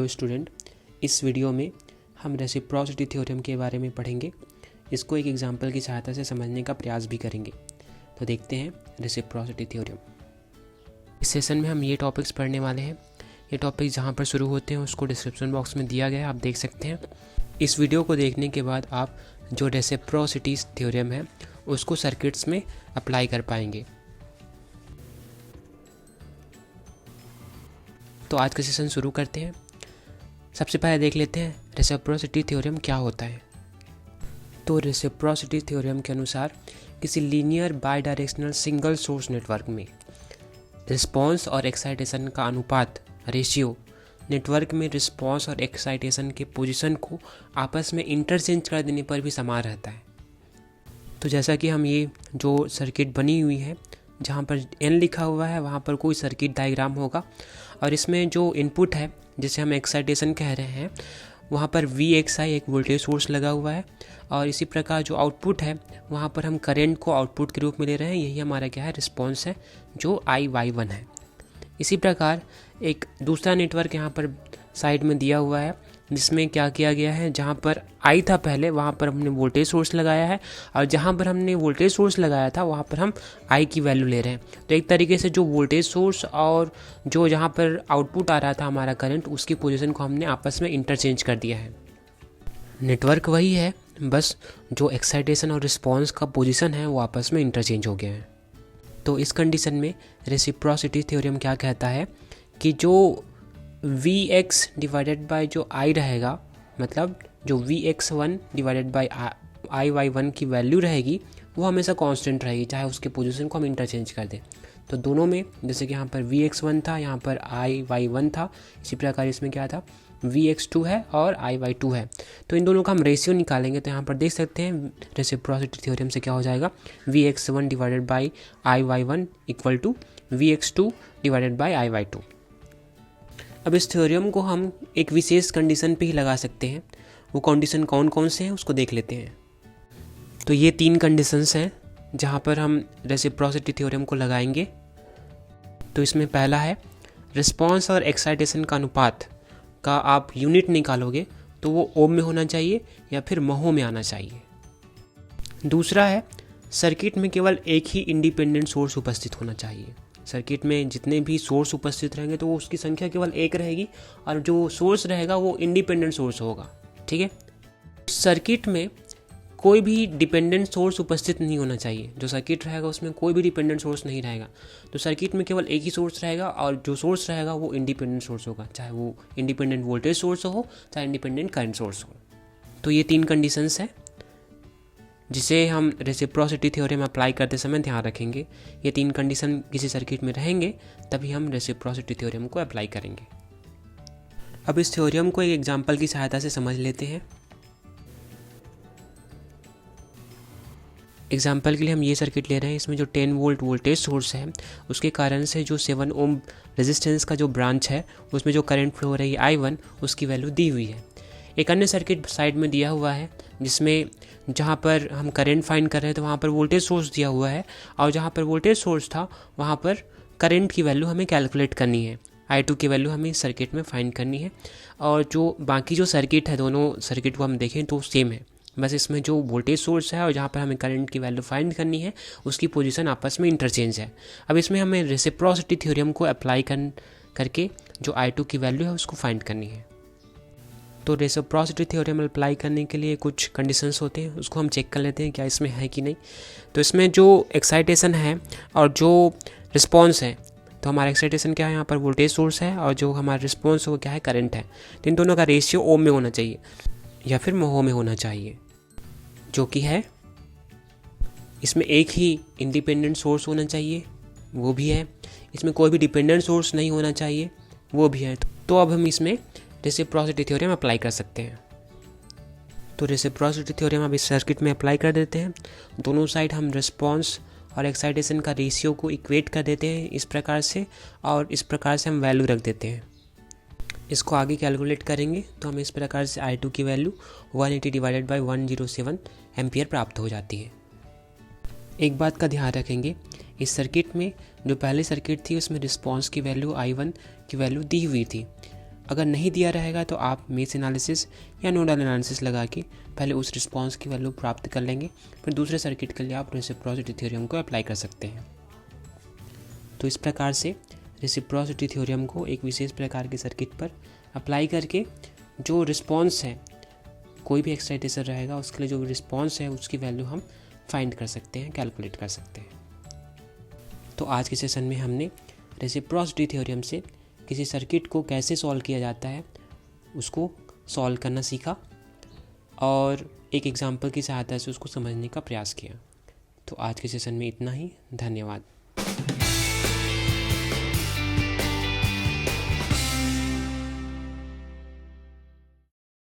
Student, इस video में हम रेसिप्रोसिटी थ्योरम के बारे में पढ़ेंगे। इसको एक एग्जांपल की सहायता से समझने का प्रयास भी करेंगे। तो देखते हैं रेसिप्रोसिटी थ्योरम। इस सेशन में हम ये टॉपिक्स पढ़ने वाले हैं। ये टॉपिक जहाँ पर शुरू होते हैं उसको डिस्क्रिप्शन बॉक्स में दिया गया है, आप देख सकते हैं। इस वीडियो को देखने के बाद आप जो रेसिप्रोसिटी थ्योरम है उसको सर्किट्स में अप्लाई कर पाएंगे। तो आज का सेशन शुरू करते हैं। सबसे पहले देख लेते हैं रेसिप्रोसिटी थ्योरम क्या होता है। तो रेसिप्रोसिटी थ्योरम के अनुसार किसी linear by directional single source network में रिस्पॉन्स और एक्साइटेशन का अनुपात रेशियो नेटवर्क में रिस्पॉन्स और एक्साइटेशन के पोजीशन को आपस में इंटरचेंज कर देने पर भी समान रहता है। तो जैसा कि हम ये जो सर्किट बनी हुई है जहाँ पर n लिखा हुआ है वहाँ पर कोई सर्किट डायग्राम होगा और इसमें जो इनपुट है जिसे हम एक्साइटेशन कह रहे हैं वहाँ पर VXI एक वोल्टेज सोर्स लगा हुआ है और इसी प्रकार जो आउटपुट है वहाँ पर हम करंट को आउटपुट के रूप में ले रहे हैं। यही हमारा क्या है, रिस्पॉन्स है जो IY1 है। इसी प्रकार एक दूसरा नेटवर्क यहाँ पर साइड में दिया हुआ है जिसमें क्या किया गया है, जहाँ पर I था पहले वहाँ पर हमने वोल्टेज सोर्स लगाया है और जहाँ पर हमने वोल्टेज सोर्स लगाया था वहाँ पर हम I की वैल्यू ले रहे हैं। तो एक तरीके से जो वोल्टेज सोर्स और जो जहाँ पर आउटपुट आ रहा था हमारा करंट, उसकी पोजीशन को हमने आपस में इंटरचेंज कर दिया है। नेटवर्क वही है, बस जो एक्साइटेशन और रिस्पॉन्स का पोजीशन है वो आपस में इंटरचेंज हो गया है। तो इस कंडीशन में रेसिप्रोसिटी थ्योरम क्या कहता है कि जो Vx डिवाइडेड बाय जो I रहेगा, मतलब जो Vx1 डिवाइडेड बाय IY1 की वैल्यू रहेगी वो हमेशा कांस्टेंट रहेगी, चाहे उसके पोजीशन को हम इंटरचेंज कर दें। तो दोनों में जैसे कि यहाँ पर Vx1 था, यहाँ पर IY1 था, इसी प्रकार इसमें क्या था, Vx2 है और IY2 है। तो इन दोनों का हम रेशियो निकालेंगे तो यहाँ पर देख सकते हैं रेसिप्रोसिटी थ्योरम से क्या हो जाएगा, Vx1 divided by IY1 equal to Vx2 divided by IY2। अब इस थ्योरम को हम एक विशेष कंडीशन पे ही लगा सकते हैं। वो कंडीशन कौन कौन से हैं उसको देख लेते हैं। तो ये 3 कंडीशंस हैं जहाँ पर हम रेसिप्रोसिटी थ्योरम को लगाएंगे। तो इसमें पहला है रिस्पॉन्स और एक्साइटेशन का अनुपात का आप यूनिट निकालोगे तो वो ओम में होना चाहिए या फिर महो में आना चाहिए। दूसरा है सर्किट में केवल एक ही इंडिपेंडेंट सोर्स उपस्थित होना चाहिए। सर्किट में जितने भी सोर्स उपस्थित रहेंगे तो उसकी संख्या केवल एक रहेगी और जो सोर्स रहेगा वो इंडिपेंडेंट सोर्स होगा। ठीक है, सर्किट में कोई भी डिपेंडेंट सोर्स उपस्थित नहीं होना चाहिए। जो सर्किट रहेगा उसमें कोई भी डिपेंडेंट सोर्स नहीं रहेगा। तो सर्किट में केवल एक ही सोर्स रहेगा और जो सोर्स रहेगा वो इंडिपेंडेंट सोर्स होगा, चाहे वो इंडिपेंडेंट वोल्टेज सोर्स हो चाहे इंडिपेंडेंट करंट सोर्स हो। तो ये 3 कंडीशंस हैं जिसे हम रेसिप्रोसिटी थ्योरम अप्लाई करते समय ध्यान रखेंगे। ये 3 कंडीशन किसी सर्किट में रहेंगे तभी हम रेसिप्रोसिटी थ्योरम को अप्लाई करेंगे। अब इस थ्योरम को एक एग्जांपल की सहायता से समझ लेते हैं। एग्जांपल के लिए हम ये सर्किट ले रहे हैं। इसमें जो 10 वोल्ट वोल्टेज सोर्स है उसके कारण से जो 7 ओम रेजिस्टेंस का जो ब्रांच है उसमें जो करंट फ्लो हो रही है I1, उसकी वैल्यू दी हुई है। एक अन्य सर्किट साइड में दिया हुआ है जिसमें जहाँ पर हम करंट फाइंड कर रहे हैं तो वहाँ पर वोल्टेज सोर्स दिया हुआ है और जहाँ पर वोल्टेज सोर्स था वहाँ पर करंट की वैल्यू हमें कैलकुलेट करनी है। I2 की वैल्यू हमें इस सर्किट में फाइंड करनी है। और जो बाकी जो सर्किट है, दोनों सर्किट को हम देखें तो सेम है, बस इसमें जो वोल्टेज सोर्स है और जहाँ पर हमें करंट की वैल्यू फाइंड करनी है उसकी पोजीशन आपस में इंटरचेंज है। अब इसमें हमें रेसिप्रोसिटी थ्योरम को अप्लाई करके जो I2 की वैल्यू है उसको फाइंड करनी है। तो रेसिप्रोसिटी थ्योरम अप्लाई करने के लिए कुछ कंडीशंस होते हैं, उसको हम चेक कर लेते हैं क्या इसमें है कि नहीं। तो इसमें जो एक्साइटेशन है और जो रिस्पॉन्स है, तो हमारा एक्साइटेशन क्या है, यहाँ पर वोल्टेज सोर्स है और जो हमारा रिस्पॉन्स है वो क्या है, करंट है। तो इन दोनों का रेशियो ओम में होना चाहिए या फिर महो में होना चाहिए, जो कि है। इसमें एक ही इंडिपेंडेंट सोर्स होना चाहिए, वो भी है। इसमें कोई भी डिपेंडेंट सोर्स नहीं होना चाहिए, वो भी है। तो अब हम इसमें रेसिप्रोसिटी थ्योरम अप्लाई कर सकते हैं। तो रेसिप्रोसिटी थ्योरम अब इस सर्किट में अप्लाई कर देते हैं। दोनों साइड हम रिस्पॉन्स और एक्साइटेशन का रेशियो को इक्वेट कर देते हैं इस प्रकार से, और इस प्रकार से हम वैल्यू रख देते हैं। इसको आगे कैलकुलेट करेंगे तो हमें इस प्रकार से I2 की वैल्यू 180 डिवाइडेड बाई 107 एम्पियर प्राप्त हो जाती है। एक बात का ध्यान रखेंगे, इस सर्किट में जो पहले सर्किट थी उसमें रिस्पॉन्स की वैल्यू I1 की वैल्यू दी हुई थी। अगर नहीं दिया रहेगा तो आप मेश एनालिसिस या नोडल एनालिसिस लगा के पहले उस रिस्पॉन्स की वैल्यू प्राप्त कर लेंगे, फिर दूसरे सर्किट के लिए आप रेसिप्रोसिटी थ्योरम को अप्लाई कर सकते हैं। तो इस प्रकार से रेसिप्रोसिटी थ्योरम को एक विशेष प्रकार के सर्किट पर अप्लाई करके जो रिस्पॉन्स है, कोई भी एक्साइटेशन रहेगा उसके लिए जो रिस्पॉन्स है उसकी वैल्यू हम फाइंड कर सकते हैं, कैलकुलेट कर सकते हैं। तो आज के सेशन में हमने रेसिप्रोसिटी थ्योरम से किसी सर्किट को कैसे सॉल्व किया जाता है उसको सॉल्व करना सीखा और एक एग्जाम्पल की सहायता से उसको समझने का प्रयास किया। तो आज के सेशन में इतना ही। धन्यवाद।